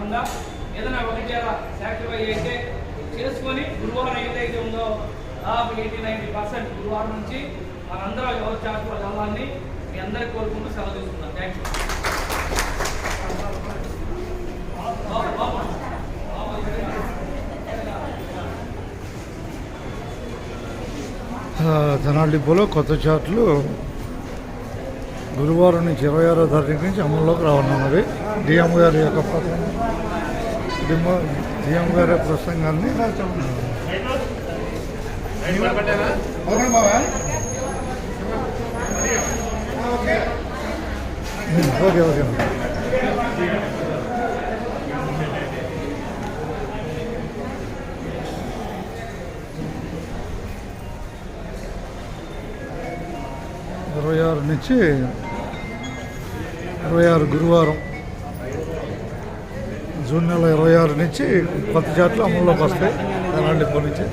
కాకుండా ఏదైనా ఒకటి సాక్రిఫై అయితే చేసుకొని గురువారం ఏదైతే ఉందో దాదాపు 80-90% గురువారం నుంచి మనందరం ఎవరు చాటులో వెళ్ళాలని మీ అందరికీ కోరుకుంటూ సెలవు తీసుకుందాం. Thank you. తెనాలి డిపోలో కొత్త చార్ట్లు గురువారం నుంచి 26వ తారీఖు నుంచి అమల్లోకి రానున్నది. డిఎం గారి యొక్క డిఎం గారి ప్రసంగాన్ని ఓకే ఓకే 26 నుంచి 26 గురువారం జూన్ నెల 26 నుంచి కొత్త జాతులు అమల్లోకి వస్తాయి తెనాలి డిపో నుంచి.